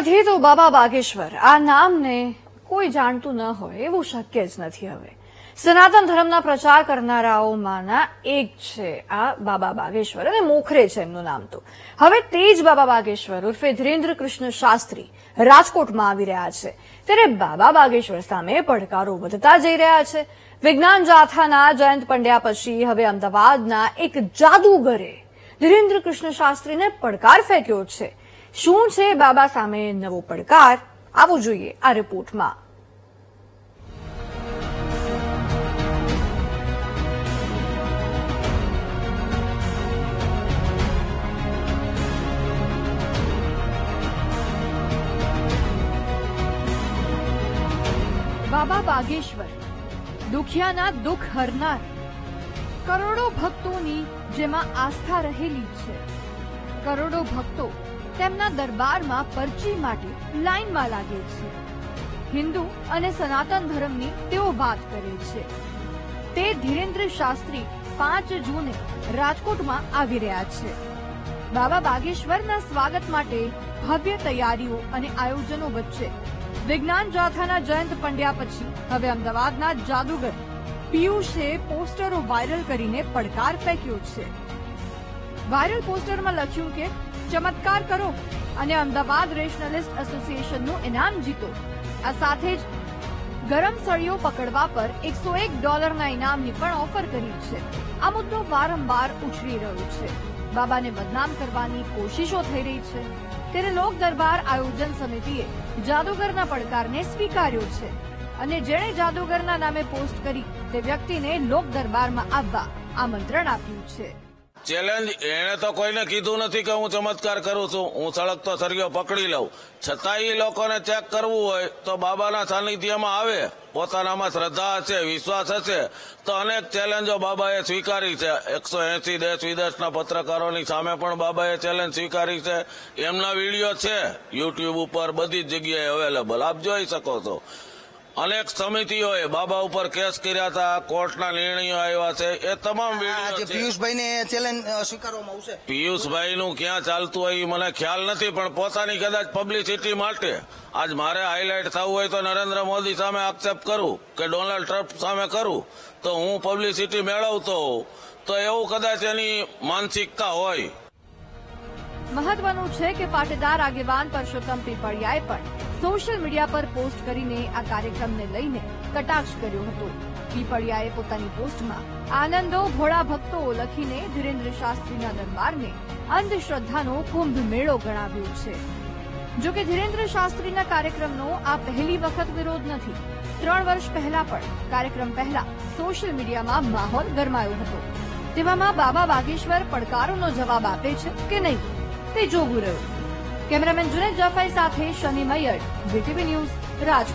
વર્ષોથી તો બાબા બાગેશ્વર આ નામને કોઈ જાણતું ન હોય એવું શક્ય જ નથી. હવે સનાતન ધર્મના પ્રચાર કરનારાઓમાંના એક છે આ બાબા બાગેશ્વર, અને મોખરે છે એમનું નામ. તો હવે તે જ બાબા બાગેશ્વર ઉર્ફે ધીરેન્દ્ર કૃષ્ણ શાસ્ત્રી રાજકોટમાં આવી રહ્યા છે. ત્યારે બાબા બાગેશ્વર સામે પડકારો વધતા જઈ રહ્યા છે. વિજ્ઞાન જાથાના જયંત પંડ્યા પછી હવે અમદાવાદના એક જાદુગરે ધીરેન્દ્ર કૃષ્ણ શાસ્ત્રીને પડકાર ફેંક્યો છે. શું છે બાબા સામે નવો પડકાર? આવું જોઈએ આ રિપોર્ટમાં. બાબા બાગેશ્વર દુખિયાના દુઃખ હરનાર, કરોડો ભક્તોની જેમાં આસ્થા રહેલી છે. કરોડો ભક્તો તેમના દરબારમાં પરચી માટે લાઈનમાં લાગે છે. હિન્દુ અને સનાતન ધર્મની તેઓ વાત કરે છે. તે ધીરેન્દ્ર શાસ્ત્રી 5 જૂને રાજકોટમાં આવી રહ્યા છે. બાબા બાગેશ્વરના સ્વાગત માટે ભવ્ય તૈયારીઓ અને આયોજનો વચ્ચે વિજ્ઞાન જાથાના જયંત પંડ્યા પછી હવે અમદાવાદના જાદુગર પિયુષે પોસ્ટરો વાયરલ કરીને પડકાર ફેંક્યો છે. વાયરલ પોસ્ટરમાં લખ્યું કે ચમત્કાર કરો અને અમદાવાદ રેશનલિસ્ટ એસોસિએશનનું ઇનામ જીતો. આ સાથે જ ગરમ સળીઓ પકડવા પર $101 ઇનામની પણ ઓફર કરી છે. આ મુદ્દો વારંવાર ઉછળી રહ્યો છે. બાબાને બદનામ કરવાની કોશિશો થઈ રહી છે. ત્યારે લોક દરબાર આયોજન સમિતિએ જાદુગરના પડકારને સ્વીકાર્યો છે અને જેણે જાદુગરના નામે પોસ્ટ કરી તે વ્યક્તિને લોક દરબારમાં આવવા આમંત્રણ આપ્યું છે. ચેલેન્જ એને તો કોઈને કીધું નથી કે હું ચમત્કાર કરું છું, હું સળગતો સળિયો પકડી લઉં. છતાંય એ લોકોને ચેક કરવું હોય તો બાબાના સાનિધ્યમાં આવે, પોતાનામાં શ્રદ્ધા હશે, વિશ્વાસ હશે તો અનેક ચેલેન્જો બાબાએ સ્વીકારી છે. 180 દેશ વિદેશના પત્રકારોની સામે પણ બાબાએ ચેલેન્જ સ્વીકારી છે. એમના વિડીયો છે યુટ્યુબ ઉપર બધી જ જગ્યાએ અવેલેબલ, આપ જોઈ શકો છો. અનેક સમિતિઓએ બાબા ઉપર કેસ કર્યા હતા, કોર્ટના નિર્ણયો આવ્યા છે. એ તમામ વિડીયો પિયુષભાઈને ચેલેન્જ સ્વીકારવામાં આવશે. પિયુષભાઈનું ક્યાં ચાલતું હોય એ મને ખ્યાલ નથી, પણ પોતાની કદાચ પબ્લિસિટી માટે આજ મારે હાઇલાઇટ થવું હોય તો નરેન્દ્ર મોદી સામે આક્ષેપ કરું કે ડોનાલ્ડ ટ્રમ્પ સામે કરું તો હું પબ્લિસિટી મેળવતો હોઉં, તો એવું કદાચ એની માનસિકતા હોય. મહત્વનું છે કે પાટીદાર આગેવાન પરસોત્તમ પીપળિયાએ પણ સોશિયલ મીડિયા પર પોસ્ટ કરીને આ કાર્યક્રમને લઈને કટાક્ષ કર્યો હતો. પીપળિયાએ પોતાની પોસ્ટમાં આનંદો ભોળા ભક્તો લખીને ધીરેન્દ્ર શાસ્ત્રીના દરબારને અંધશ્રદ્ધાનો કુંભ મેળો ગણાવ્યો છે. જો કે ધીરેન્દ્ર શાસ્ત્રીના કાર્યક્રમનો આ પહેલી વખત વિરોધ નથી. 3 વર્ષ પહેલા પણ કાર્યક્રમ પહેલા સોશિયલ મીડિયામાં માહોલ ગરમાયો હતો. તેવામાં બાબા બાગેશ્વર પડકારોનો જવાબ આપે છે કે નહીં તે જોવું રહ્યું. કેમેરામેન જુનેદ જાફાઈ સાથે શનિ મૈયર, વીટીવી ન્યૂઝ, રાજકોટ.